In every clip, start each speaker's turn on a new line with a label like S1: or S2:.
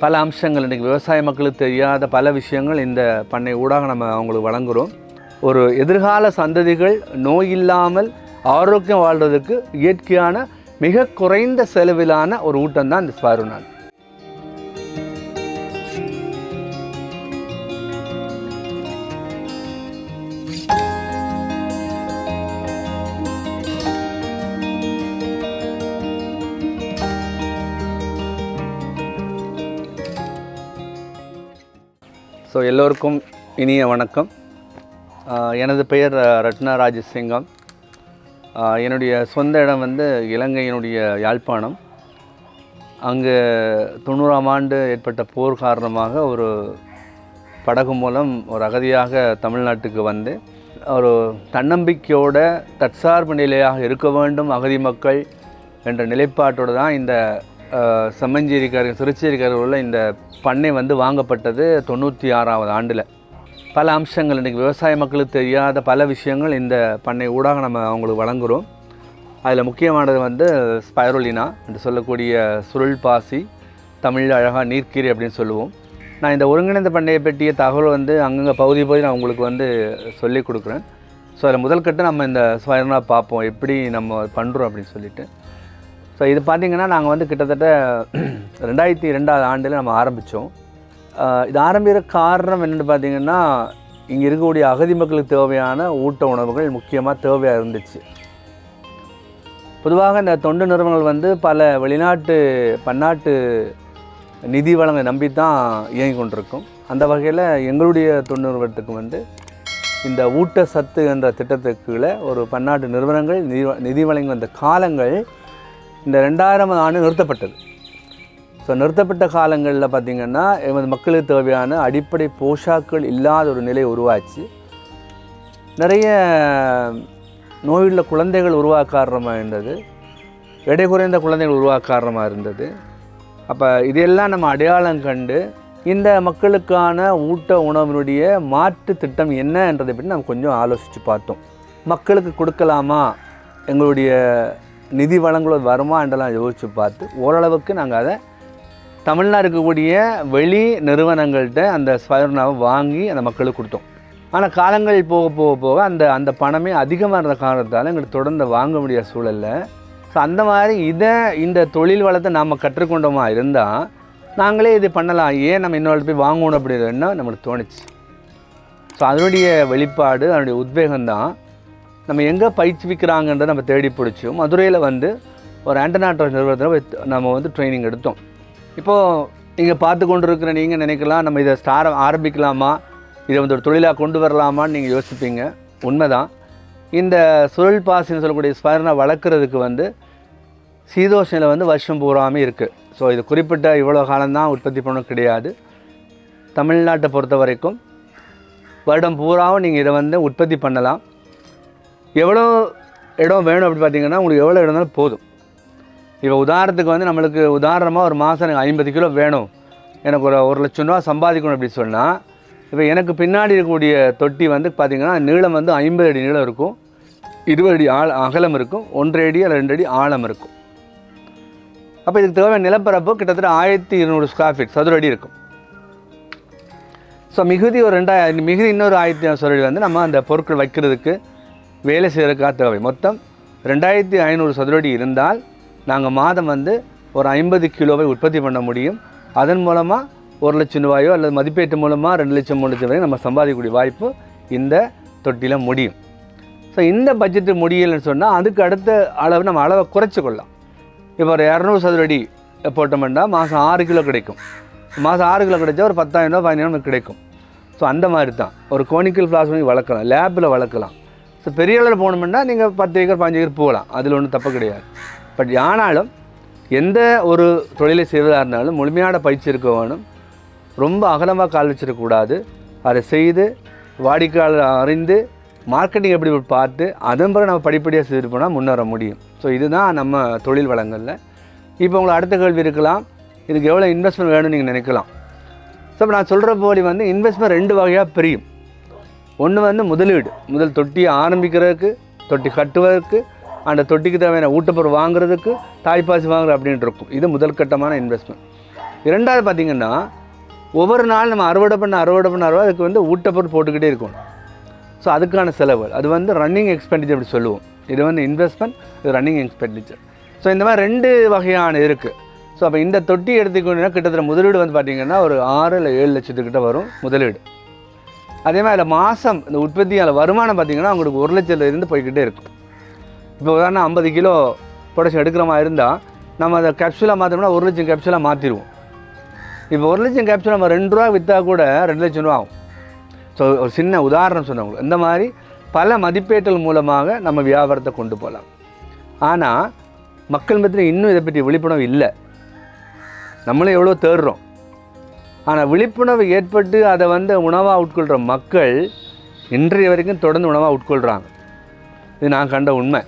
S1: பல அம்சங்கள் இன்றைக்கி விவசாய மக்களுக்கு தெரியாத பல விஷயங்கள் இந்த பண்ணை ஊடாக நம்ம அவங்களுக்கு வழங்குகிறோம். ஒரு எதிர்கால சந்ததிகள் நோய் இல்லாமல் ஆரோக்கியம் வாழ்கிறதுக்கு இயற்கையான மிக குறைந்த செலவிலான ஒரு ஊட்டம் தான் இந்த ஸ்பைருநாட். ஸோ எல்லோருக்கும் இனிய வணக்கம். எனது பெயர் ரத்னா ராஜசிங்கம். என்னுடைய சொந்த இடம் இலங்கையினுடைய யாழ்ப்பாணம். அங்கு 90ஆம் ஆண்டு ஏற்பட்ட போர் காரணமாக ஒரு படகு மூலம் ஒரு அகதியாக தமிழ்நாட்டுக்கு வந்து ஒரு தன்னம்பிக்கையோட தற்சார்பு நிலையாக இருக்க வேண்டும் அகதி மக்கள் என்ற நிலைப்பாட்டோடு தான் இந்த செம்மஞ்சேரிக்காரர் திருச்சேரிக்காரர் உள்ள இந்த பண்ணை வாங்கப்பட்டது 96ஆவது ஆண்டில். பல அம்சங்கள் இன்றைக்கி விவசாய மக்களுக்கு தெரியாத பல விஷயங்கள் இந்த பண்ணை ஊடாக நம்ம அவங்களுக்கு வழங்குகிறோம். அதில் முக்கியமானது ஸ்பைருலினா என்று சொல்லக்கூடிய சுருள் பாசி, தமிழில் அழகாக நீர்க்கீரை அப்படின்னு சொல்லுவோம். நான் இந்த ஒருங்கிணைந்த பண்ணையை பற்றிய தகவல் அங்கங்கே பகுதி நான் உங்களுக்கு சொல்லி கொடுக்குறேன். ஸோ அதில் முதல் கட்ட நம்ம இந்த ஸ்பைருலினா பார்ப்போம் எப்படி நம்ம பண்ணுறோம் அப்படின்னு சொல்லிட்டு. ஸோ இது பார்த்திங்கன்னா நாங்கள் கிட்டத்தட்ட 2002ஆவது ஆண்டில் நம்ம ஆரம்பித்தோம். இது ஆரம்பிக்கிற காரணம் என்னென்னு பார்த்திங்கன்னா, இங்கே இருக்கக்கூடிய அகதி மக்களுக்கு தேவையான ஊட்ட உணவுகள் முக்கியமாக தேவையாக இருந்துச்சு. பொதுவாக இந்த தொண்டு நிறுவனங்கள் பல வெளிநாட்டு பன்னாட்டு நிதி வளங்களை நம்பி தான் இயங்கி கொண்டிருக்கும். அந்த வகையில் எங்களுடைய தொண்டு நிறுவனத்துக்கு இந்த ஊட்டச்சத்து என்ற திட்டத்துக்குள்ளே ஒரு பன்னாட்டு நிறுவனங்கள் நிதி வழங்கி வந்த காலங்கள் இந்த 2000ஆம் ஆண்டு நிறுத்தப்பட்டது. ஸோ நிறுத்தப்பட்ட காலங்களில் பார்த்திங்கன்னா எமது மக்களுக்கு தேவையான அடிப்படை போஷாக்கள் இல்லாத ஒரு நிலை உருவாச்சு. நிறைய நோயுள்ள குழந்தைகள் உருவாக்க காரணமாக இருந்தது, எடை குறைந்த குழந்தைகள் உருவாக்க காரணமாக இருந்தது. அப்போ இதையெல்லாம் நம்ம அடையாளம் கண்டு இந்த மக்களுக்கான ஊட்ட உணவினுடைய மாற்று திட்டம் என்னன்றதை பற்றி நம்ம கொஞ்சம் ஆலோசித்து பார்த்தோம். மக்களுக்கு கொடுக்கலாமா, எங்களுடைய நிதி வளங்களோடு வருமா என்றெல்லாம் யோசித்து பார்த்து ஓரளவுக்கு நாங்கள் அதை தமிழ்நாடு இருக்கக்கூடிய வெளி நிறுவனங்கள்கிட்ட அந்த ஸ்பைருலினாவை வாங்கி அந்த மக்களுக்கு கொடுத்தோம். ஆனால் காலங்கள் போக போக போக அந்த பணமே அதிகமாக இருந்த காரணத்தால் எங்களுக்கு தொடர்ந்து வாங்க முடியாத சூழலில். ஸோ அந்த மாதிரி இந்த தொழில் வளத்தை நாம் கற்றுக்கொண்டோமா இருந்தால் நாங்களே இது பண்ணலாம், ஏன் நம்ம இன்னொரு போய் வாங்கணும் அப்படின்னா நம்மளுக்கு தோணுச்சு. ஸோ அதனுடைய வெளிப்பாடு, அதனுடைய உத்வேகம்தான் நம்ம எங்கே பயிற்றுவிக்கிறாங்கன்றதை நம்ம தேடி பிடிச்சோம். மதுரையில் ஒரு ஆண்டனாட்டர் நிறுவனத்தில் நம்ம ட்ரைனிங் எடுத்தோம். இப்போது இங்கே பார்த்து கொண்டு இருக்கிற நீங்கள் நினைக்கலாம், நம்ம இதை ஆரம்பிக்கலாமா, இதை ஒரு தொழிலாக கொண்டு வரலாமான்னு நீங்கள் யோசிப்பீங்க. உண்மைதான். இந்த சுருள் பாசின்னு சொல்லக்கூடிய ஸ்பைருலினா வளர்க்குறதுக்கு சீதோஷனில் வருஷம் பூராமே இருக்குது. ஸோ இது குறிப்பிட்ட இவ்வளோ காலம்தான் உற்பத்தி பண்ண கிடையாது. தமிழ்நாட்டை பொறுத்த வரைக்கும் வருடம் பூராவும் நீங்கள் இதை உற்பத்தி பண்ணலாம். எவ்வளோ இடம் வேணும் அப்படி பார்த்திங்கன்னா உங்களுக்கு எவ்வளோ இடம் இருந்தாலும் போதும். இப்போ உதாரணத்துக்கு நம்மளுக்கு உதாரணமாக ஒரு மாதம் எனக்கு 50 கிலோ வேணும், எனக்கு ஒரு 1 லட்சம் ரூபா சம்பாதிக்கணும் அப்படி சொன்னால், இப்போ எனக்கு பின்னாடி இருக்கக்கூடிய தொட்டி பார்த்திங்கன்னா நீளம் 50 அடி நீளம் இருக்கும், 20 அடி அகலம் இருக்கும், 1.5 அடி அல்ல 2 அடி ஆழம் இருக்கும். அப்போ இதுக்கு தேவையான நிலப்பரப்பு கிட்டத்தட்ட 1200 ஸ்கொயர் ஃபீட் சதுர அடி இருக்கும். ஸோ மிகுதி ஒரு 2000 மிகுதி இன்னொரு 1500 சதுர அடி நம்ம அந்த பொருட்கள் வைக்கிறதுக்கு வேலை செய்கிறதுக்காக தேவை. மொத்தம் 2500 சதுரடி இருந்தால் நாங்கள் மாதம் ஒரு 50 கிலோவை உற்பத்தி பண்ண முடியும். அதன் மூலமாக 1 லட்சம் ரூபாயோ அல்லது மதிப்பீட்டு மூலமாக 2 லட்சம் 3 லட்சம் வரை நம்ம சம்பாதிக்கக்கூடிய வாய்ப்பு இந்த தொட்டியில் முடியும். ஸோ இந்த பட்ஜெட்டு முடியலைன்னு சொன்னால் அதுக்கு அடுத்த அளவு நம்ம அளவை குறைச்சி கொள்ளலாம். இப்போ ஒரு 200 சதுரடி போட்டோம்னா மாதம் 6 கிலோ கிடைக்கும். மாதம் 6 கிலோ கிடைச்சா ஒரு 10,000 ரூபா 15,000 நமக்கு கிடைக்கும். ஸோ அந்த மாதிரி தான் ஒரு கோனிக்கல் ஃப்ளாஸ் வளர்க்கலாம், லேபில் வளர்க்கலாம். ஸோ பெரிய அளவில் போகணும்னா நீங்கள் 10 ஏக்கர் 15 ஏக்கர் போகலாம், அதில் ஒன்றும் தப்பு கிடையாது. பட் ஆனாலும் எந்த ஒரு தொழிலை செய்வதாக இருந்தாலும் முழுமையான பயிற்சி இருக்க வேணும். ரொம்ப அகலமாக கால் வச்சிடக்கூடாது. அதை செய்து வாடிக்கையாளர் அறிந்து மார்க்கெட்டிங் எப்படி பார்த்து அதன் பிறகு நம்ம படிப்படியாக செய்து போனால் முன்னேற முடியும். ஸோ இதுதான் நம்ம தொழில் வளங்களில். இப்போ உங்களுக்கு அடுத்த கேள்வி இருக்கலாம், இதுக்கு எவ்வளோ இன்வெஸ்ட்மெண்ட் வேணும்னு நீங்கள் நினைக்கலாம். ஸோ இப்போ நான் சொல்கிற போலி இன்வெஸ்ட்மெண்ட் 2 வகையாக பிரியும். ஒன்று முதல் தொட்டியை ஆரம்பிக்கிறதுக்கு, தொட்டி கட்டுவதற்கு, அந்த தொட்டிக்கு தேவையான ஊட்டப்பொருள் வாங்குறதுக்கு, தாய்ப்பாசி வாங்குறது அப்படின்ட்டு இருக்கும். இது முதல் கட்டமான இன்வெஸ்ட்மெண்ட். இரண்டாவது பார்த்திங்கன்னா ஒவ்வொரு நாள் நம்ம அறுவடை பண்ண அதுக்கு வந்து ஊட்டப்பொருள் போட்டுக்கிட்டே இருக்கணும். ஸோ அதுக்கான செலவு அது வந்து ரன்னிங் எக்ஸ்பெண்டிச்சர் அப்படி சொல்லுவோம். இது வந்து இன்வெஸ்ட்மெண்ட், இது ரன்னிங் எக்ஸ்பெண்டிச்சர். ஸோ இந்த மாதிரி 2 வகையான இருக்குது. ஸோ அப்போ இந்த தொட்டி எடுத்துக்கணுன்னா கிட்டத்தட்ட முதலீடு வந்து பார்த்திங்கன்னா ஒரு 6 இல்லை 7 லட்சத்துக்கிட்ட வரும் முதலீடு. அதே மாதிரி அதில் மாதம் இந்த உற்பத்தியால் வருமானம் பார்த்திங்கன்னா அவங்களுக்கு 1 லட்சத்துலேருந்து போய்கிட்டே இருக்கும். இப்போ உதாரணம் 50 கிலோ ப்ரொடக்ஷன் எடுக்கிற மாதிரி இருந்தால் நம்ம அதை கேப்சூலாக மாற்றோம்னா 1 லட்சம் கேப்சூலாக மாற்றிடுவோம். இப்போ 1 லட்சம் கேப்சூல் நம்ம 2 ரூபா விற்றா கூட 2 லட்சம் ரூபா ஆகும். ஸோ ஒரு சின்ன உதாரணம் சொன்னவங்களுக்கு இந்த மாதிரி பல மதிப்பீட்டல் மூலமாக நம்ம வியாபாரத்தை கொண்டு போகலாம். ஆனால் மக்கள் மத்தியில் இன்னும் இதை பற்றி விழிப்புணர்வு இல்லை. நம்மளும் எவ்வளோ தேடுறோம், ஆனால் விழிப்புணர்வு ஏற்பட்டு அதை வந்து உணவாக உட்கொள்கிற மக்கள் இன்றைய வரைக்கும் தொடர்ந்து உணவாக உட்கொள்கிறாங்க. இது நான் கண்ட உண்மை.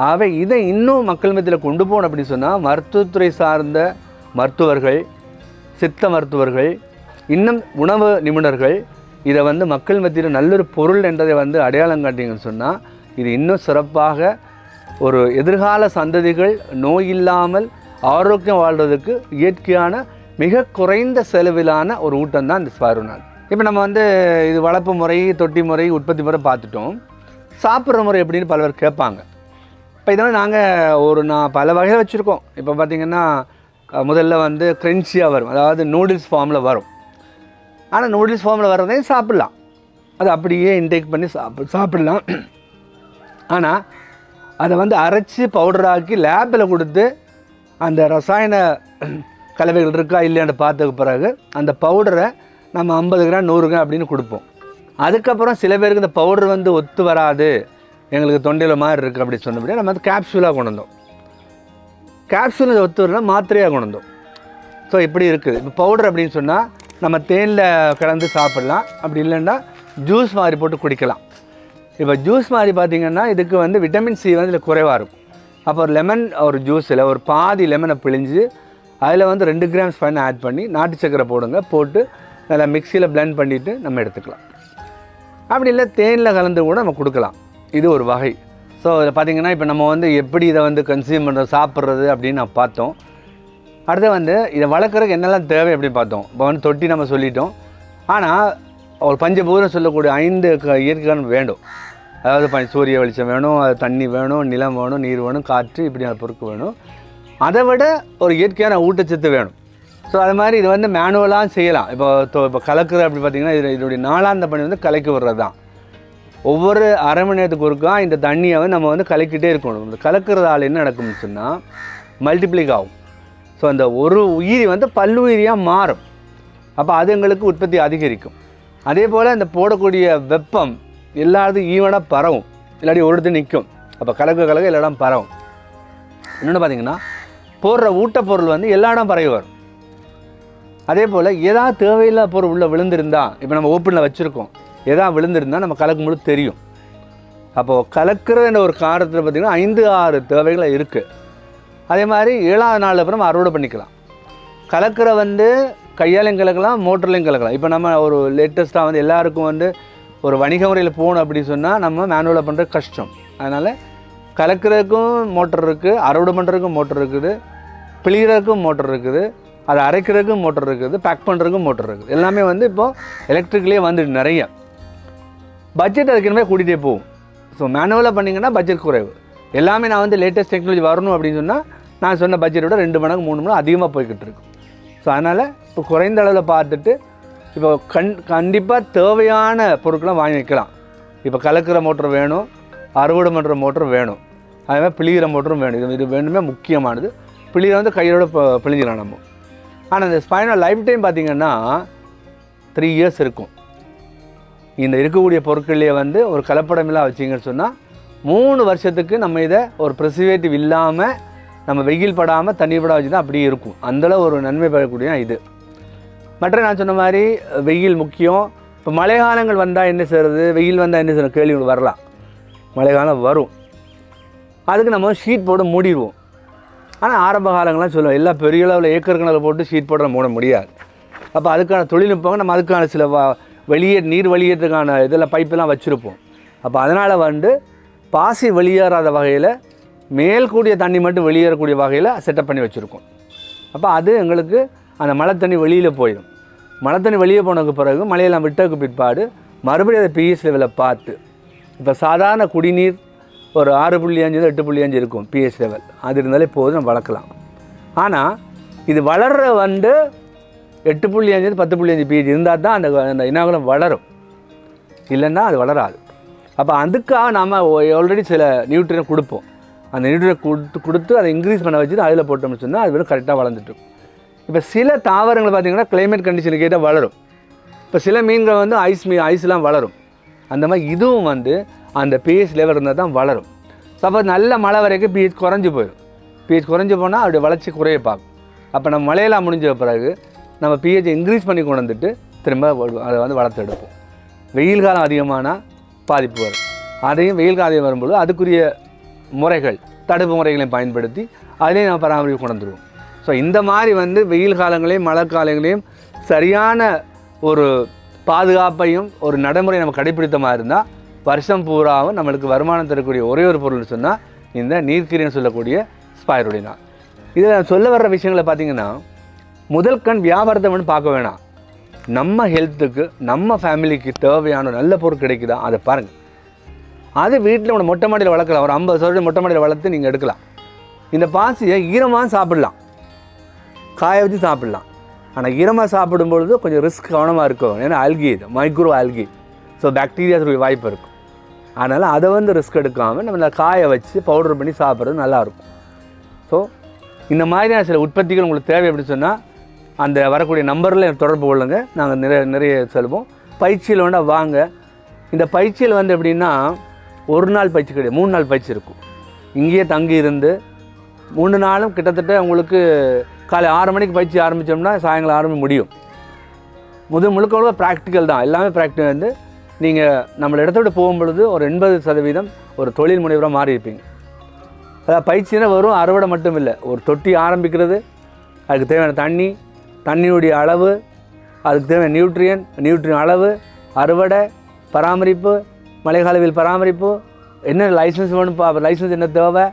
S1: ஆகவே இதை இன்னும் மக்கள் மத்தியில் கொண்டு போகணும் அப்படின்னு சொன்னால் மருத்துவத்துறை சார்ந்த மருத்துவர்கள், சித்த மருத்துவர்கள், இன்னும் உணவு நிபுணர்கள் இதை வந்து மக்கள் மத்தியில் நல்லொரு பொருள் என்றதை வந்து அடையாளம் காட்டிங்கன்னு சொன்னால் இது இன்னும் சிறப்பாக ஒரு எதிர்கால சந்ததிகள் நோய் இல்லாமல் ஆரோக்கியம் வாழ்கிறதுக்கு இயற்கையான மிக குறைந்த செலவிலான ஒரு ஊட்டம் தான் இந்த ஸ்பைருநாட். இப்போ நம்ம வந்து இது வளர்ப்பு முறை, தொட்டி முறை, உற்பத்தி முறை பார்த்துட்டோம். சாப்பிட்ற முறை எப்படின்னு பல பேர் கேட்பாங்க. இப்போ இதெல்லாம் நாங்கள் நான் பல வகையில் வச்சுருக்கோம். இப்போ பார்த்திங்கன்னா முதல்ல வந்து க்ரன்ச்சியாக வரும், அதாவது நூடுல்ஸ் ஃபார்மில் வரும். ஆனால் நூடுல்ஸ் ஃபார்மில் வர்றதையும் சாப்பிட்லாம், அது அப்படியே இன்டேக் பண்ணி சாப்பிட்லாம். ஆனால் அதை வந்து அரைச்சி பவுடராக்கி லேபில் கொடுத்து அந்த ரசாயன கலவைகள் இருக்கா இல்லையான்னு பார்த்ததுக்கு பிறகு அந்த பவுடரை நம்ம 50 கிராம் 100 கிராம் அப்படின்னு கொடுப்போம். அதுக்கப்புறம் சில பேருக்கு இந்த பவுடர் வந்து ஒத்து வராது, எங்களுக்கு தொண்டையில் மாதிரி இருக்குது அப்படின்னு சொன்னபடியே நம்ம வந்து கேப்சூலாக கொண்டு வந்தோம். கேப்சூல் ஒத்து வரல மாத்திரையாக கொண்டு வந்தோம். ஸோ இப்படி இருக்குது. இப்போ பவுடர் அப்படின்னு சொன்னால் நம்ம தேனில் கலந்து சாப்பிட்லாம், அப்படி இல்லைன்னா ஜூஸ் மாதிரி போட்டு குடிக்கலாம். இப்போ ஜூஸ் மாதிரி பார்த்திங்கன்னா இதுக்கு வந்து விட்டமின் சி வந்து இதில் குறைவாக இருக்கும். அப்போ ஒரு லெமன் ஒரு ஜூஸில் ஒரு பாதி லெமனை பிழிஞ்சு அதில் வந்து 2 கிராம் ஸ்பைன் ஆட் பண்ணி நாட்டு சக்கரை போட்டு நல்லா மிக்சியில் பிளெண்ட் பண்ணிவிட்டு நம்ம எடுத்துக்கலாம். அப்படி இல்லை தேனில் கலந்து கூட நம்ம கொடுக்கலாம். இது ஒரு வகை. ஸோ இதில் பார்த்திங்கன்னா இப்போ நம்ம வந்து எப்படி இதை வந்து கன்சியூம் பண்ணுறது, சாப்பிட்றது அப்படின்னு நான் பார்த்தோம். அடுத்து வந்து இதை வளர்க்குறதுக்கு என்னெல்லாம் தேவை அப்படின்னு பார்த்தோம். இப்போ வந்து தொட்டி நம்ம சொல்லிட்டோம். ஆனால் ஒரு பஞ்சபூதம் சொல்லக்கூடிய 5 இயற்கையான வேண்டும். அதாவது சூரிய வெளிச்சம் வேணும், அது தண்ணி வேணும், நிலம் வேணும், நீர் வேணும், காற்று, இப்படியான பொருட்கள் வேணும். அதை விட ஒரு இயற்கையான ஊட்டச்சத்து வேணும். ஸோ அது மாதிரி இது வந்து மேனுவலாக செய்யலாம். இப்போ கலக்குறது அப்படி பார்த்திங்கன்னா இதனுடைய 4ஆம் பணி வந்து கலக்கி விடுறது தான். ஒவ்வொரு அரை மணி நேரத்துக்கு ஒருக்கா இந்த தண்ணியை வந்து நம்ம வந்து கலக்கிட்டே இருக்கணும். இந்த கலக்கிறதால என்ன நடக்கும்னு சொன்னால் மல்டிப்ளிக் ஆகும். ஸோ அந்த ஒரு உயிரி வந்து பல்லுயிரியாக மாறும். அப்போ அது எங்களுக்கு உற்பத்தி அதிகரிக்கும். அதே போல் இந்த போடக்கூடிய வெப்பம் எல்லாத்தையும் ஈவனாக பரவும், இல்லாட்டி ஒருத்தர் நிற்கும். அப்போ கலக்க எல்லா இடம் பரவும். இன்னொன்று பார்த்திங்கன்னா போடுற ஊட்டப்பொருள் வந்து எல்லா இடம் பரவி வரும். அதே போல் ஏதாவது தேவையில்லாத பொருள் உள்ளே விழுந்திருந்தா, இப்போ நம்ம ஓப்பனில் வச்சுருக்கோம், எதாவது விழுந்திருந்தால் நம்ம கலக்கும்போது தெரியும். அப்போது கலக்கிறதுன்ற ஒரு காரணத்தில் பார்த்திங்கன்னா 5-6 தேவைகள் இருக்குது. அதே மாதிரி 7ஆவது நாள் அப்புறம் அறுவடை பண்ணிக்கலாம். கலக்கிற வந்து கையாலையும் கலக்கலாம், மோட்டர்லையும் கலக்கலாம். இப்போ நம்ம ஒரு லேட்டஸ்ட்டாக வந்து எல்லாருக்கும் வந்து ஒரு வணிக முறையில் போகணும் அப்படின்னு சொன்னால் நம்ம மேனுவலாக பண்ணுறது கஷ்டம். அதனால் கலக்கிறதுக்கும் மோட்டர் இருக்குது, அறுவடை பண்ணுறதுக்கும் மோட்டர் இருக்குது, பிழிகிறதுக்கும் மோட்டர் இருக்குது, அதை அரைக்கிறதுக்கும் மோட்டர் இருக்குது, பேக் பண்ணுறதுக்கும் மோட்டர் இருக்குது. எல்லாமே வந்து இப்போது எலக்ட்ரிக்லேயே வந்துட்டு நிறைய. பட்ஜெட் அதுக்கு கூட்டிகிட்டே போகும். ஸோ மேனுவலாக பண்ணிங்கன்னா பட்ஜெட் குறைவு. எல்லாமே நான் வந்து லேட்டஸ்ட் டெக்னாலஜி வரணும் அப்படின்னு சொன்னால் நான் சொன்ன பட்ஜெட்டை விட 2 மடங்கு 3 மடங்கு அதிகமாக போய்கிட்டு இருக்கும். ஸோ அதனால் இப்போ குறைந்த அளவில் பார்த்துட்டு இப்போ கண்டிப்பாக தேவையான பொருட்கள்லாம் வாங்கி வைக்கலாம். இப்போ கலக்கிற மோட்டர் வேணும், அறுவடை பண்ணுற மோட்டர் வேணும், அதேமாதிரி பிழிகிற மோட்டரும் வேணும். இது வேணுமே முக்கியமானது. பிழிகிற வந்து கையோட பிழிஞ்சிடலாம் நம்ம. ஆனால் இந்த ஸ்பைனல் லைஃப் டைம் பார்த்திங்கன்னா 3 இயர்ஸ் இருக்கும். இந்த இருக்கக்கூடிய பொருட்கள்லேயே வந்து ஒரு கலப்படமெல்லாம் வச்சிங்கன்னு சொன்னால் 3 வருஷத்துக்கு நம்ம இதை ஒரு ப்ரிசர்வேட்டிவ் இல்லாமல் நம்ம வெயில் படாமல் தண்ணி படாமல் வச்சு தான் அப்படியே இருக்கும். அந்தளவு ஒரு நன்மை பெறக்கூடிய இது. மற்ற நான் சொன்ன மாதிரி வெயில் முக்கியம். இப்போ மழை காலங்கள் வந்தால் என்ன செய்கிறது, வெயில் வந்தால் என்ன செய்யணும் கேள்விகள் வரலாம். மழை காலம் வரும், அதுக்கு நம்ம ஷீட் போட்டு மூடிடுவோம். ஆனால் ஆரம்ப காலங்கள்லாம் சொல்லுவோம் எல்லாம் பெரிய அளவில் ஏக்கர் கணக்கில் போட்டு ஷீட் போட மூட முடியாது. அப்போ அதுக்கான தொழில்நுட்பங்கள் நம்ம அதுக்கான சில நீர் வெளியேற்றதுக்கான இதெல்லாம் பைப்பெல்லாம் வச்சுருப்போம். அப்போ அதனால் வந்து பாசி வெளியேறாத வகையில் மேல் கூடிய தண்ணி மட்டும் வெளியேறக்கூடிய வகையில் செட்டப் பண்ணி வச்சுருக்கோம். அப்போ அது எங்களுக்கு அந்த மழை தண்ணி வெளியில் போயிடும். மழை தண்ணி வெளியே போனதுக்கு பிறகு மழையெல்லாம் விட்டதுக்கு பிற்பாடு மறுபடியும் அதை பிஹெச் லெவலில் பார்த்து, இப்போ சாதாரண குடிநீர் ஒரு 6.5 8.5 இருக்கும் பிஹெச் லெவல், அது இருந்தாலே போதும் நம்ம வளர்க்கலாம். ஆனால் இது வளர்கிற 8.5 10.5 பிஹெச் இருந்தால் தான் அந்த இனங்களும் வளரும், இல்லைன்னா அது வளராது. அப்போ அதுக்காக நாம் ஆல்ரெடி சில நியூட்ரியன் கொடுப்போம். அந்த நியூட்ரியன் கொடுத்து அதை இன்க்ரீஸ் பண்ண வச்சுட்டு அதில் போட்டோம்னு சொன்னால் அது வெறும் கரெக்டாக வளர்ந்துட்டு. இப்போ சில தாவரங்கள் பார்த்திங்கன்னா கிளைமேட் கண்டிஷனுக்கு கேட்டால் வளரும். இப்போ சில மீன்கள் ஐஸ்லாம் வளரும். அந்த மாதிரி இதுவும் அந்த பிஹெச் லெவல் இருந்தால் தான் வளரும். சப்போஸ் நல்ல மழை வரைக்கும் பிஹெச் குறைஞ்சி போயிடும். பிஹெச் குறைஞ்சி போனால் அப்படி வளர்ச்சி குறைய பார்க்கும். அப்போ நம்ம மழையெல்லாம் முடிஞ்ச பிறகு நம்ம பிஹெச்சை இன்க்ரீஸ் பண்ணி கொண்டு வந்துட்டு திரும்ப அதை வளர்த்து எடுப்போம். வெயில் காலம் அதிகமானால் பாதிப்பு வரும். அதையும் வெயில் காலம் அதிகம் வரும்போது அதுக்குரிய முறைகள், தடுப்பு முறைகளையும் பயன்படுத்தி அதிலையும் நம்ம பராமரிப்பு கொண்டு வந்துடுவோம். ஸோ இந்த மாதிரி வெயில் காலங்களையும் மழை காலங்களையும் சரியான ஒரு பாதுகாப்பையும் ஒரு நடைமுறை நம்ம கடைப்பிடித்த மாதிரி இருந்தால் வருஷம் பூராவும் நம்மளுக்கு வருமானம் தரக்கூடிய ஒரே ஒரு பொருள்னு சொன்னால் இந்த நீர்க்கீரைன்னு சொல்லக்கூடிய ஸ்பைருலினா. இதில் சொல்ல வர்ற விஷயங்களை பார்த்திங்கன்னா, முதல் கண் வியாபாரத்தை பார்க்க வேணாம். நம்ம ஹெல்த்துக்கு நம்ம ஃபேமிலிக்கு தேவையான நல்ல பொருள் கிடைக்குதா அதை பாருங்கள். அது வீட்டில் உங்களை மொட்டை மாடியில் வளர்க்கலாம். ஒரு 50 சதவீதம் மொட்டை மாடியில் வளர்த்து நீங்கள் எடுக்கலாம். இந்த பாசியை ஈரமாக சாப்பிடலாம், காய வச்சு சாப்பிடலாம். ஆனால் ஈரமாக சாப்பிடும்பொழுது கொஞ்சம் ரிஸ்க் கவனமாக இருக்கும். ஏன்னா ஆல்கி, இது மைக்ரோ ஆல்கி, ஸோ பாக்டீரியாஸுடைய வாய்ப்பு இருக்கும். அதனால் அதை ரிஸ்க் எடுக்காமல் நம்ம காய வச்சு பவுடர் பண்ணி சாப்பிட்றது நல்லாயிருக்கும். ஸோ இந்த மாதிரியான சில உற்பத்திகள் உங்களுக்கு தேவை அப்படின்னு சொன்னால் அந்த வரக்கூடிய நம்பரில் தொடர்பு கொள்ளுங்க. நாங்கள் நிறைய செல்வோம். பயிற்சியில் வாங்க. இந்த பயிற்சியில் எப்படின்னா ஒரு நாள் பயிற்சி கிடையாது, 3 நாள் பயிற்சி இருக்கும். இங்கேயே தங்கி இருந்து 3 நாளும் கிட்டத்தட்ட உங்களுக்கு காலை 6 மணிக்கு பயிற்சி ஆரம்பித்தோம்னா சாயங்காலம் 6 மணி முடியும். முழுக்க ப்ராக்டிக்கல் தான். எல்லாமே ப்ராக்டிக்கல் நீங்கள் நம்மளை இடத்தோடு போகும்பொழுது ஒரு 80% ஒரு தொழில் முனைவராக மாறி இருப்பீங்க. அதாவது பயிற்சினா வரும் அறுவடை மட்டும் இல்லை, ஒரு தொட்டி ஆரம்பிக்கிறது, அதுக்கு தேவையான தண்ணியுடைய அளவு, அதுக்கு தேவையான நியூட்ரியன் அளவு, அறுவடை, பராமரிப்பு, மழைக்காலவில் பராமரிப்பு, என்ன லைசன்ஸ் வேணும், லைசன்ஸ் என்ன தேவை,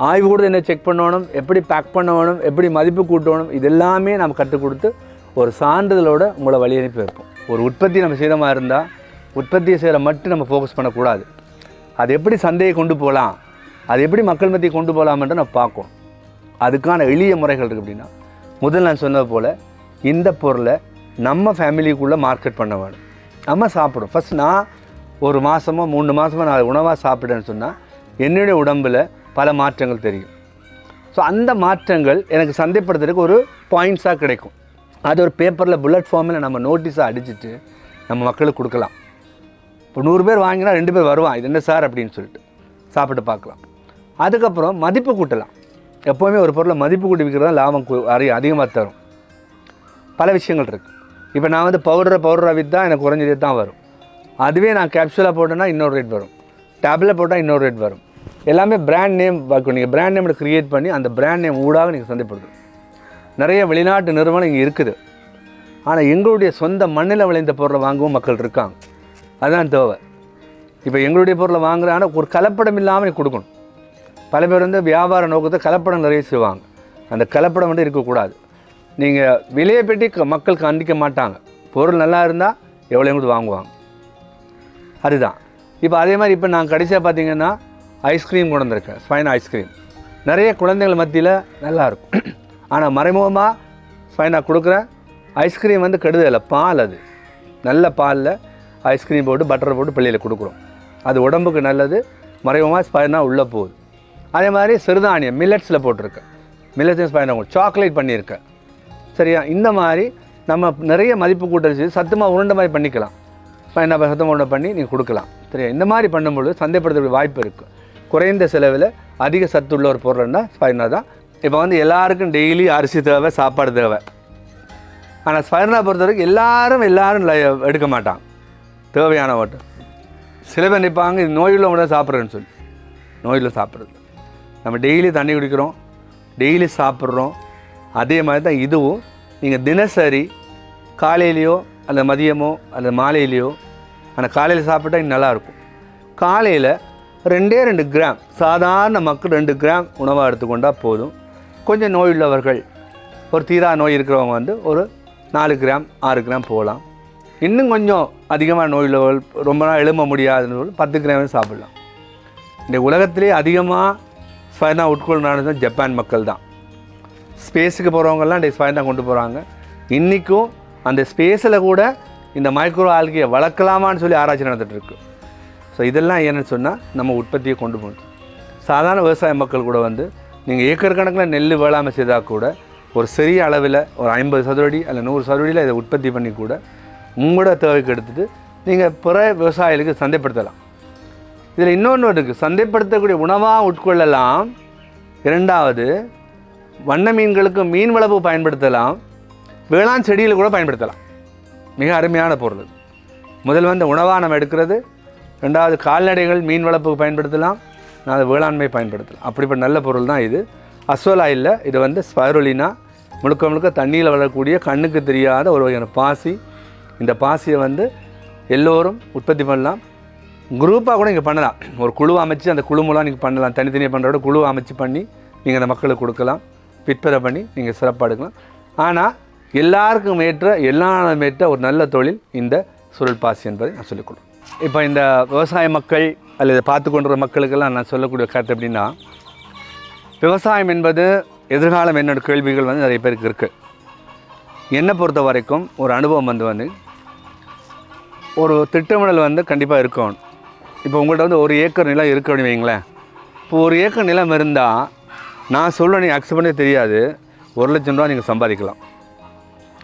S1: ஆய்வு கூட என்ன செக் பண்ணணும், எப்படி பேக் பண்ணணும், எப்படி மதிப்பு கூட்டணும், இது எல்லாமே நம்ம கற்றுக் கொடுத்து ஒரு சான்றிதழோடு உங்களை வழி அனுப்பி வைப்போம். ஒரு உற்பத்தி நம்ம செய்தமாக இருந்தால் உற்பத்தியை செய்கிற மட்டும் நம்ம ஃபோக்கஸ் பண்ணக்கூடாது. அது எப்படி சந்தையை கொண்டு போகலாம், அது எப்படி மக்கள் மத்தியை கொண்டு போகலாம்ன்ற நம்ம பார்க்கணும். அதுக்கான எளிய முறைகள் இருக்குது. அப்படின்னா முதல் நான் சொன்னது போல் இந்த பொருளை நம்ம ஃபேமிலிக்குள்ளே மார்க்கெட் பண்ண வேணும். நம்ம சாப்பிடும். ஃபஸ்ட் நான் ஒரு மாதமோ 3 மாதமோ நான் உணவாக சாப்பிட்டேன்னு சொன்னால் என்னுடைய உடம்பில் பல மாற்றங்கள் தெரியும். ஸோ அந்த மாற்றங்கள் எனக்கு சந்தைப்படுத்துறதுக்கு ஒரு பாயிண்ட்ஸாக கிடைக்கும். அது ஒரு பேப்பரில் புல்லட் ஃபார்மில் நம்ம நோட்டீஸாக அடிச்சுட்டு நம்ம மக்களுக்கு கொடுக்கலாம். இப்போ 100 பேர் வாங்கினா 2 பேர் வருவான், இது என்ன சார் அப்படின்னு சொல்லிட்டு சாப்பிட்டு பார்க்கலாம். அதுக்கப்புறம் மதிப்பு கூட்டலாம். எப்போவுமே ஒரு பொருளை மதிப்பு கூட்டி விற்கிறது தான் லாபம் அதிகமாக தரும். பல விஷயங்கள் இருக்குது. இப்போ நான் பவுடராக விற்றா எனக்கு குறைஞ்ச ரேட் தான் வரும். அதுவே நான் கேப்சூலாக போட்டேன்னா இன்னொரு ரேட் வரும், டேப்லெட் போட்டால் இன்னொரு ரேட் வரும். எல்லாமே பிராண்ட் நேம் பார்க்கணும். நீங்கள் பிராண்ட் நேம் க்ரியேட் பண்ணி அந்த பிராண்ட் நேம் ஊடாக நீங்கள் சந்தைப்படுத்தணும். நிறைய வெளிநாட்டு நிறுவனம் இங்கே இருக்குது. ஆனால் எங்களுடைய சொந்த மண்ணில் விளைந்த பொருளை வாங்கவும் மக்கள் இருக்காங்க. அதுதான் தேவை. இப்போ எங்களுடைய பொருளை வாங்குற, ஆனால் ஒரு கலப்படம் இல்லாமல் கொடுக்கணும். பல பேர் வியாபார நோக்கத்தை கலப்படம் நிறைய செய்வாங்க. அந்த கலப்படம் இருக்கக்கூடாது. நீங்கள் விலையை பெட்டி மக்கள் கண்டிக்க மாட்டாங்க. பொருள் நல்லா இருந்தால் எவ்வளோ எங்களுக்கு வாங்குவாங்க. அதுதான். இப்போ அதே மாதிரி இப்போ நான் கடைசியாக பார்த்தீங்கன்னா ஐஸ்கிரீம் கொண்டு வந்திருக்கேன், ஸ்பைனா ஐஸ்கிரீம். நிறைய குழந்தைகள் மத்தியில் நல்லாயிருக்கும். ஆனால் மறைமுகமாக ஸ்பைனா கொடுக்குறேன். ஐஸ்கிரீம் கெடுதலை பால், அது நல்ல பாலில் ஐஸ்கிரீம் போட்டு பட்டர் போட்டு பிள்ளையில் கொடுக்குறோம். அது உடம்புக்கு நல்லது. மறைமுகமாக ஸ்பைனா உள்ளே போகுது. அதே மாதிரி சிறுதானியம் மில்லட்ஸில் போட்டிருக்கேன். மில்லட்ஸ் ஸ்பைனா சாக்லேட் பண்ணியிருக்கேன். சரியா? இந்த மாதிரி நம்ம நிறைய மதிப்பு கூட்டல் செய்து சத்துமாக உருண்டை மாதிரி பண்ணிக்கலாம். ஸ்பைனா சத்தமாக உருண்டை பண்ணி நீங்கள் கொடுக்கலாம். சரியா? இந்த மாதிரி பண்ணும்பொழுது சந்தைப்படுத்தக்கூடிய வாய்ப்பு இருக்குது. குறைந்த செலவில் அதிக சத்துள்ள ஒரு பொருள்னா ஸ்பைனா தான். இப்போ எல்லாருக்கும் டெய்லி அரிசி தேவை, சாப்பாடு தேவை. ஆனால் ஸ்பைனா பொறுத்த வரைக்கும் எல்லாரும் எடுக்க மாட்டாங்க. தேவையான ஓட்டம் சில பேர் நிற்பாங்க, இது நோயுள்ள தான் சாப்பிட்றேன்னு சொல்லி. நோயில் சாப்பிட்றது நம்ம டெய்லி தண்ணி குடிக்கிறோம், டெய்லி சாப்பிட்றோம். அதே மாதிரி தான் இதுவும். நீங்கள் தினசரி காலையிலையோ அல்லது மதியமோ அல்லது மாலையிலையோ, ஆனால் காலையில் சாப்பிட்டா இன்னும் நல்லாயிருக்கும். காலையில் 2 கிராம், சாதாரண மக்கள் 2 கிராம் உணவாக எடுத்துக்கொண்டால் போதும். கொஞ்சம் நோயுள்ளவர்கள் ஒரு தீரா நோய் இருக்கிறவங்க வந்து ஒரு 4 கிராம் 6 கிராம் போகலாம். இன்னும் கொஞ்சம் அதிகமாக நோய் லெவல் ரொம்ப நாள் எழும்ப முடியாதுன்னு 10 கிராம் சாப்பிட்லாம். இந்த உலகத்திலே அதிகமாக ஸ்பைர்னா உட்கொள்ளானது ஜப்பான் மக்கள் தான். ஸ்பேஸுக்கு போகிறவங்கெல்லாம் இந்த ஸ்பைர்னா கொண்டு போகிறாங்க. இன்றைக்கும் அந்த ஸ்பேஸில் கூட இந்த மைக்ரோ ஆல்கியை வளர்க்கலாமான்னு சொல்லி ஆராய்ச்சி நடந்துகிட்ருக்கு. ஸோ இதெல்லாம் என்னென்னு சொன்னால் நம்ம உற்பத்தியை கொண்டு போகணும். சாதாரண விவசாய மக்கள் கூட வந்து நீங்கள் ஏக்கர் கணக்கில் நெல் வேளாண்மை செய்தால் கூட ஒரு சிறிய அளவில் ஒரு 50 சதுரடி அல்ல 100 சதுரடியில் இதை உற்பத்தி பண்ணி கூட உங்களோட தேவைக்கு எடுத்துகிட்டு நீங்கள் பிற விவசாயிகளுக்கு சந்தைப்படுத்தலாம். இதில் இன்னொன்று இருக்குது, சந்தைப்படுத்தக்கூடிய உணவாக உட்கொள்ளலாம். இரண்டாவது, வண்ண மீன்களுக்கு மீன் வளர்ப்பு பயன்படுத்தலாம், வேளாண் செடியில் கூட பயன்படுத்தலாம். மிக அருமையான பொருள். முதல் வந்து உணவாக நம்ம எடுக்கிறது, ரெண்டாவது கால்நடைகள் மீன் வளர்ப்புக்கு பயன்படுத்தலாம், நான் வேளாண்மை பயன்படுத்தலாம். அப்படிப்பட்ட நல்ல பொருள் தான் இது. அஸ்வலா இல்லை, இது வந்து ஸ்பைருலினா, முழுக்க முழுக்க தண்ணியில் வளரக்கூடிய கண்ணுக்கு தெரியாத ஒரு வகையான பாசி. இந்த பாசியை வந்து எல்லோரும் உற்பத்தி பண்ணலாம். குரூப்பாக கூட நீங்கள் பண்ணலாம். ஒரு குழு அமைச்சு அந்த குழு மூலம் நீங்கள் பண்ணலாம். தனித்தனியாக பண்ணுறோட குழு அமைச்சு பண்ணி நீங்கள் அந்த மக்களுக்கு கொடுக்கலாம், விற்பனை பண்ணி நீங்கள் சிறப்பாக எடுக்கலாம். ஆனால் எல்லாருக்கும் ஏற்ற ஒரு நல்ல தொழில் இந்த சுருள் பாசி என்பதை நான் சொல்லிக்கொள்கிறேன். இப்போ இந்த விவசாய மக்கள் அல்லது பார்த்து கொண்டுற மக்களுக்கெல்லாம் நான் சொல்லக்கூடிய கருத்து எப்படின்னா, விவசாயம் என்பது எதிர்காலம் என்னோட கேள்விகள் வந்து நிறைய பேருக்கு இருக்குது. என்னை பொறுத்த வரைக்கும் ஒரு அனுபவம் வந்து ஒரு திட்டமிடல் வந்து கண்டிப்பாக இருக்கணும். இப்போ உங்கள்கிட்ட வந்து 1 ஏக்கர் நிலம் இருக்க அப்படின்னு வைங்களேன். இப்போ 1 ஏக்கர் நிலம் இருந்தால் நான் சொல்ல நீங்கள் அக்செப்ட் பண்ணவே தெரியாது, 1 லட்சம் ரூபா நீங்கள் சம்பாதிக்கலாம்.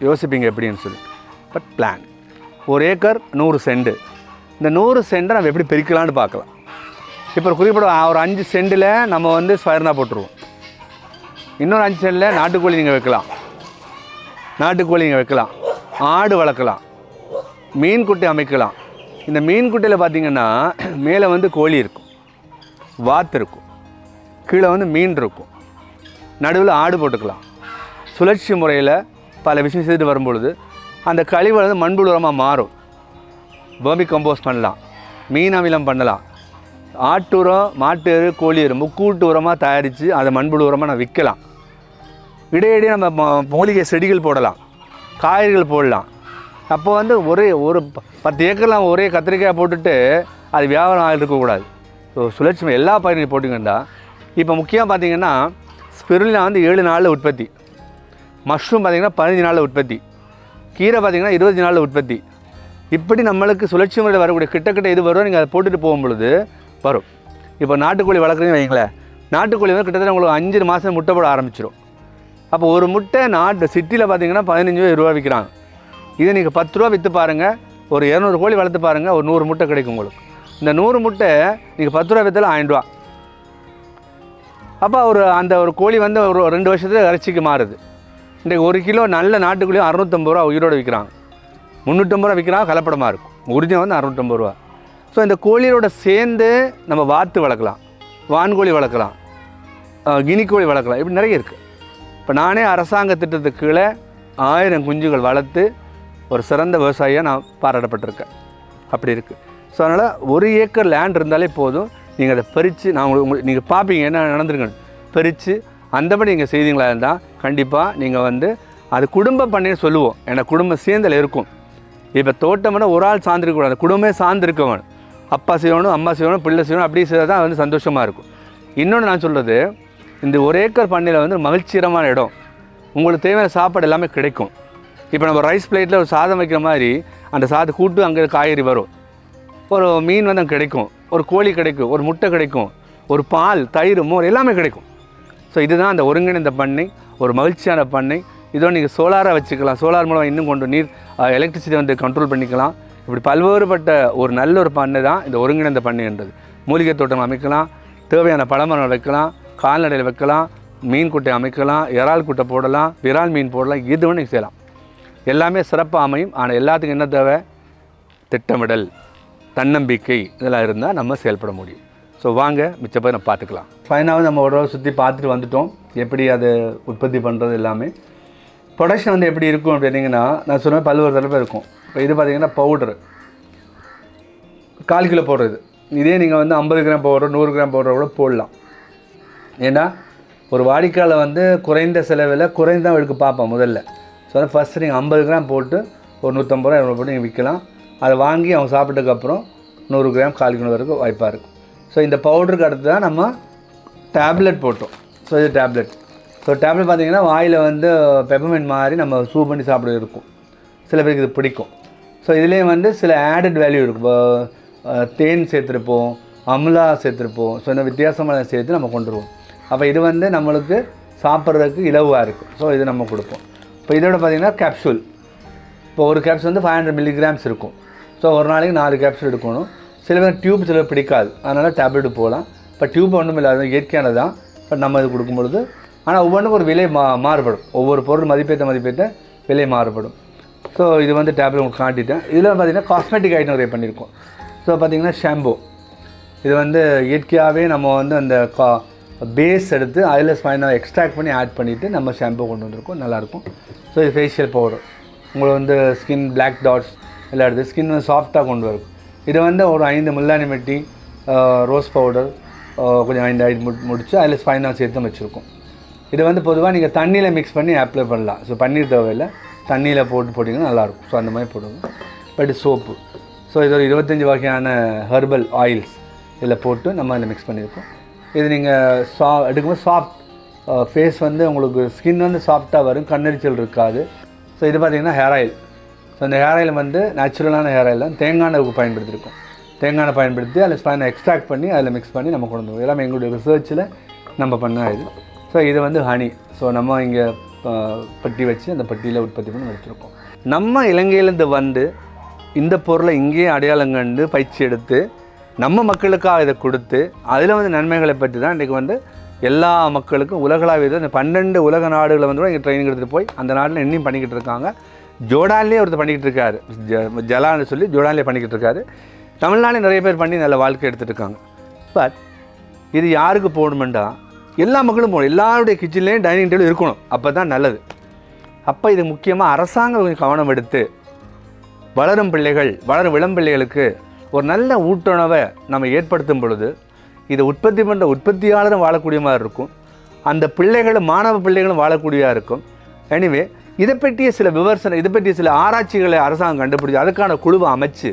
S1: யோசிப்பீங்க எப்படின்னு சொல்லி. But plan 1 acre 100 cent. இந்த 100 சென்ட்டை நம்ம எப்படி பிரிக்கலான்னு பார்க்கலாம். இப்போ குறிப்பிட்ட ஒரு 5 சென்ட்டில் நம்ம வந்து ஸ்பைர்னா போட்டுருவோம். இன்னொரு 5 சென்ட்டில் நாட்டுக்கோழி நீங்கள் வைக்கலாம், ஆடு வளர்க்கலாம், மீன் குட்டை அமைக்கலாம். இந்த மீன் குட்டையில் பார்த்திங்கன்னா மேலே வந்து கோழி இருக்கும், வாத்து இருக்கும், கீழே வந்து மீன் இருக்கும், நடுவில் ஆடு போட்டுக்கலாம். சுழற்சி முறையில் பல விஷயம் செய்துட்டு வரும்பொழுது அந்த கழிவு வந்து மண்புழு உரமாக மாறும். வேர்மி கம்போஸ்ட் பண்ணலாம், மீன் அமிலம் பண்ணலாம், ஆட்டு உரம், மாட்டு எரு, கோழி எரு முக்கூட்டு உரமாக தயாரித்து அதை மண்புழு உரமாக நான் விற்கலாம். இடையிடையே நம்ம மூலிகை செடிகள் போடலாம், காய்கறிகள் போடலாம். அப்போ வந்து ஒரு 10 ஏக்கரில் ஒரே கத்திரிக்காய் போட்டுட்டு அது வியாபாரம் ஆகிட்டு இருக்கக்கூடாது. ஸோ சுழற்சி எல்லா பயிரையும் போட்டிங்கன்னா இப்போ முக்கியமாக பார்த்திங்கன்னா ஸ்பிருலினா வந்து 7 நாளில் உற்பத்தி, மஷ்ரூம் பார்த்திங்கன்னா 15 நாளில் உற்பத்தி, கீரை பார்த்திங்கன்னா 20 நாளில் உற்பத்தி. இப்படி நம்மளுக்கு சுழற்சி முறையில் வரக்கூடிய கிட்டத்தட்ட இது வரும். நீங்கள் அதை போட்டுட்டு போகும் பொழுது வரும். இப்போ நாட்டுக்கோழி வளர்க்குறீங்கன்னு வைங்களேன், நாட்டுக்கோழி வந்து கிட்டத்தட்ட உங்களுக்கு 5 மாதம் முட்டை போட ஆரம்பிச்சிடும். அப்போ ஒரு முட்டை சிட்டியில் பார்த்திங்கன்னா 15 ரூபா விற்கிறாங்க. இதை நீங்கள் 10 ரூபா விற்று பாருங்கள், ஒரு 200 கோழி வளர்த்து பாருங்கள், ஒரு 100 முட்டை கிடைக்கும் உங்களுக்கு. இந்த 100 முட்டை நீங்கள் 10 ரூபா விற்றாலும் 1000 ரூபா. அப்போ ஒரு கோழி வந்து ஒரு 2 வருஷத்தில் இறைச்சிக்கு மாறுது. இன்றைக்கு 1 கிலோ நல்ல நாட்டுக்கோழியும் 650 ரூபா உயிரோடு விற்கிறாங்க, 350 ரூபா விற்கிறாங்க. கலப்படமாக இருக்கும், ஒரிஜினல் வந்து 650 ரூபா. ஸோ இந்த கோழியோட சேர்ந்து நம்ம வாத்து வளர்க்கலாம், வான்கோழி வளர்க்கலாம், கினிக்கோழி வளர்க்கலாம். இப்படி நிறைய இருக்குது. இப்போ நானே அரசாங்க திட்டத்துக்கு கீழே 1000 குஞ்சுகள் வளர்த்து ஒரு சிறந்த விவசாயியாக நான் பாராட்டப்பட்டிருக்கேன். அப்படி இருக்குது. ஸோ அதனால் 1 ஏக்கர் லேண்ட் இருந்தாலே போதும். நீங்கள் அதை பறித்து நீங்கள் பார்ப்பீங்க என்ன நடந்துருங்க, பறித்து அந்தபடி நீங்கள் செய்தீங்களா இருந்தால் கண்டிப்பாக நீங்கள் வந்து அது குடும்ப பண்ணைன்னு சொல்லுவோம். ஏன்னா குடும்ப சேர்ந்தல் இருக்கும். இப்போ தோட்டம்னா ஒரு ஆள் சார்ந்திருக்கக்கூடாது, குடும்பமே சார்ந்திருக்கவன். அப்பா செய்யணும், அம்மா செய்யணும், பிள்ளை செய்யணும், அப்படி செய்தால் தான் வந்து சந்தோஷமாக இருக்கும். இன்னொன்று நான் சொல்கிறது, இந்த 1 ஏக்கர் பண்ணையில் வந்து மகிழ்ச்சிகரமான இடம். உங்களுக்கு தேவையான சாப்பாடு எல்லாமே கிடைக்கும். இப்போ நம்ம ரைஸ் பிளேட்டில் ஒரு சாதம் வைக்கிற மாதிரி அந்த சாதம் கூட்டு அங்கே காய்கறி வரும், ஒரு மீன் வந்து அங்கே கிடைக்கும், ஒரு கோழி கிடைக்கும், ஒரு முட்டை கிடைக்கும், ஒரு பால், தயிர், மோர் எல்லாமே கிடைக்கும். ஸோ இதுதான் அந்த ஒருங்கிணைந்த பண்ணை, ஒரு மகிழ்ச்சியான பண்ணை. இதோ நீங்கள் சோலாராக வச்சுக்கலாம். சோலார் மூலம் இன்னும் கொண்டு எலக்ட்ரிசிட்டி வந்து கண்ட்ரோல் பண்ணிக்கலாம். இப்படி பல்வேறுபட்ட ஒரு நல்ல ஒரு பண்ணை தான் இந்த ஒருங்கிணைந்த பண்ணைன்றது. மூலிகை தோட்டம் அமைக்கலாம், தேவையான பழமரம் வைக்கலாம், கால்நடையில் வைக்கலாம், மீன் குட்டை அமைக்கலாம், இறால் குட்டை போடலாம், விரால் மீன் போடலாம். இதுவும் நீங்கள் செய்யலாம். எல்லாமே சிறப்பாக அமையும். ஆனால் எல்லாத்துக்கும் என்ன தேவை? திட்டமிடல், தன்னம்பிக்கை, இதெல்லாம் இருந்தால் நம்ம செயல்பட முடியும். ஸோ வாங்க மிச்ச பேர் நம்ம பார்த்துக்கலாம். ஃபைனாவது நம்ம ஒரு சுற்றி பார்த்துட்டு வந்துட்டோம், எப்படி அதை உற்பத்தி பண்ணுறது எல்லாமே. ப்ரொடக்ஷன் வந்து எப்படி இருக்கும் அப்படின்னீங்கன்னா, நான் சொன்ன பல்வேறு தடவை இருக்கும். இப்போ இது பார்த்திங்கன்னா பவுட்ரு 1/4 கிலோ போடுறது. இதே நீங்கள் வந்து 50 கிராம் பவுடர், 100 கிராம் பவுடர் கூட போடலாம். ஏன்னா ஒரு வாடிக்கையாளர் வந்து குறைந்த செலவில் குறைந்த எடுக்க பார்ப்போம் முதல்ல. ஸோ ஃபஸ்ட்டு நீங்கள் 50 கிராம் போட்டு ஒரு 150 ரூபா 200 போட்டு நீங்கள் விற்கலாம். அதை வாங்கி அவங்க சாப்பிட்டதுக்கப்புறம் 100 கிராம் 1/4 கிலோ வரைக்கும் வாய்ப்பாக இருக்கும். ஸோ இந்த பவுடருக்கு அடுத்து தான் நம்ம டேப்லெட் போட்டோம். ஸோ இது டேப்லெட். ஸோ டேப்லெட் பார்த்திங்கன்னா வாயில் வந்து பெப்பர்மெண்ட் மாதிரி நம்ம சூ பண்ணி சாப்பிட இருக்கும். சில பேருக்கு இது பிடிக்கும். ஸோ இதுலேயும் வந்து சில ஆடட் வேல்யூ இருக்கும். இப்போ தேன் சேர்த்துருப்போம், அம்லா சேர்த்துருப்போம். ஸோ இந்த வித்தியாசமான சேர்த்து நம்ம கொண்டுருவோம். அப்போ இது வந்து நம்மளுக்கு சாப்பிட்றதுக்கு இலவாக இருக்கும். ஸோ இது நம்ம கொடுப்போம். இப்போ இதோட பார்த்திங்கன்னா கேப்சூல். இப்போ ஒரு கேப்சூல் வந்து 500 மில்லிகிராம்ஸ் இருக்கும். ஸோ ஒரு நாளைக்கு 4 கேப்சூல் எடுக்கணும். சில பேர் டியூப் சில பிடிக்காது, அதனால் டேப்லெட்டு போகலாம். இப்போ டியூப் ஒன்றும் இல்லாத இயற்கையானது தான். இப்போ நம்ம இது கொடுக்கும்பொழுது ஆனால் ஒவ்வொன்றுக்கும் ஒரு விலை மாறுபடும். ஒவ்வொரு பொருள் மதிப்பேற்ற விலை மாறுபடும். ஸோ இது வந்து டேப்லெட் உங்களுக்கு காட்டிட்டேன். இதில் பார்த்திங்கன்னா காஸ்மெட்டிக் ஐட்டம் நிறைய பண்ணியிருக்கோம். ஸோ பார்த்திங்கன்னா ஷாம்பு. இது வந்து இயற்கையாகவே நம்ம வந்து அந்த பேஸ் எடுத்து அதில் ஃபைனாக எக்ஸ்ட்ராக்ட் பண்ணி ஆட் பண்ணிவிட்டு நம்ம ஷாம்பு கொண்டு வந்திருக்கோம். நல்லாயிருக்கும். ஸோ இது ஃபேஷியல் பவுடர். உங்களுக்கு வந்து ஸ்கின் பிளாக் டாட்ஸ் எல்லாம் எடுத்து ஸ்கின் வந்து சாஃப்டாக கொண்டு வரும். இது வந்து ஒரு 5 முல்தானி மெட்டி, ரோஸ் பவுடர் கொஞ்சம் 5 முடித்து அதில் ஃபைனாக சேர்த்து வச்சுருக்கோம். இது வந்து பொதுவாக நீங்கள் தண்ணியில் மிக்ஸ் பண்ணி அப்ளை பண்ணலாம். ஸோ பன்னீர் தேவையில்லை, தண்ணியில் போட்டிங்கன்னா நல்லாயிருக்கும். ஸோ அந்த மாதிரி போடுவோம். But soap. ஸோ இது ஒரு 25 வகையான ஹெர்பல் ஆயில்ஸ் இதில் போட்டு நம்ம அதில் மிக்ஸ் பண்ணியிருக்கோம். இது நீங்கள் எடுக்கும்போது சாஃப்ட் ஃபேஸ் வந்து உங்களுக்கு ஸ்கின் வந்து சாஃப்டாக வரும், கண்ணெரிச்சல் இருக்காது. ஸோ இது பார்த்திங்கன்னா ஹேர் ஆயில். ஸோ இந்த ஹேர் ஆயில் வந்து நேச்சுரலான ஹேர் ஆயில் தான். தேங்காய் எண்ணெய்க்கு பயன்படுத்தியிருக்கோம். தேங்காய் எண்ணெய் பயன்படுத்தி அதில் ஸ்பைனை எக்ஸ்ட்ராக்ட் பண்ணி அதில் மிக்ஸ் பண்ணி நம்ம கொண்டு வருவோம். எல்லாமே எங்களுடைய ரிசர்ச்சில் நம்ம பண்ண இது. ஸோ இது வந்து ஹனி. ஸோ நம்ம இங்கே பட்டி வச்சு அந்த பட்டியில் உற்பத்தி பண்ணி வச்சுருக்கோம். நம்ம இலங்கையிலேருந்து வந்து இந்த பொருளை இங்கேயே அடையாளம் கண்டு பயிற்சி எடுத்து நம்ம மக்களுக்காக இதை கொடுத்து அதில் வந்து நன்மைகளை பற்றி தான் இன்றைக்கி வந்து எல்லா மக்களுக்கும் உலகளாவிய இந்த 12 உலக நாடுகளை வந்து இங்கே ட்ரைனிங் எடுத்துகிட்டு போய் அந்த நாட்டில் இன்னும் பண்ணிக்கிட்டு இருக்காங்க. ஜோர்டான்லேயே ஒருத்தர் பண்ணிக்கிட்டு இருக்காரு, ஜலான்னு சொல்லி ஜோர்டான்லேயே பண்ணிக்கிட்டு இருக்காரு. தமிழ்நாட்டில் நிறைய பேர் பண்ணி நல்ல வாழ்க்கை எடுத்துகிட்டு இருக்காங்க. பட் இது யாருக்கு போகணுமெண்டா எல்லா மக்களும் போகணும். எல்லாருடைய கிச்சன்லேயும் டைனிங் டேபிள் இருக்கணும். அப்போ தான் நல்லது. அப்போ இது முக்கியமாக அரசாங்கம் கவனம் எடுத்து வளரும் இளம் பிள்ளைகளுக்கு ஒரு நல்ல ஊட்டுணவை நம்ம ஏற்படுத்தும் பொழுது இதை உற்பத்தி பண்ணுற உற்பத்தியாளரும் வாழக்கூடிய மாதிரி இருக்கும். அந்த பிள்ளைகளும் மாணவ பிள்ளைகளும் வாழக்கூடியதாக இருக்கும். எனிவே இதை பற்றிய சில விமர்சனம், இதை பற்றிய சில ஆராய்ச்சிகளை அரசாங்கம் கண்டுபிடிச்சி அதுக்கான குழுவை அமைச்சு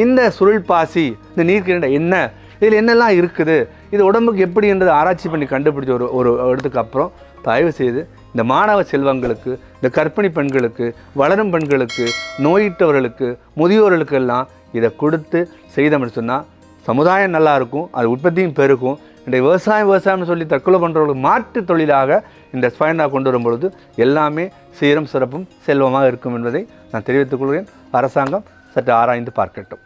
S1: இந்த சுருள் பாசி, இந்த நீர்க்கிரண்டை என்ன, இதில் என்னெல்லாம் இருக்குது, இது உடம்புக்கு எப்படி என்றது ஆராய்ச்சி பண்ணி கண்டுபிடிச்ச ஒரு இடத்துக்கு அப்புறம் தயவு செய்து இந்த மாணவ செல்வங்களுக்கு, இந்த கர்ப்பிணி பெண்களுக்கு, வளரும் பெண்களுக்கு, நோயிட்டவர்களுக்கு, முதியோர்களுக்கெல்லாம் இதை கொடுத்து செய்தோம்னு சொன்னால் சமுதாயம் நல்லாயிருக்கும், அது உற்பத்தியும் பெருகும். இந்த விவசாயம்னு சொல்லி தற்கொலை பண்ணுறவங்களுக்கு மாற்று தொழிலாக இந்த ஸ்பைனா கொண்டு வரும்பொழுது எல்லாமே சீரும் சிறப்பும் செல்வமாக இருக்கும் என்பதை நான் தெரிவித்துக் கொள்கிறேன். அரசாங்கம் சற்று ஆராய்ந்து பார்க்கட்டும்.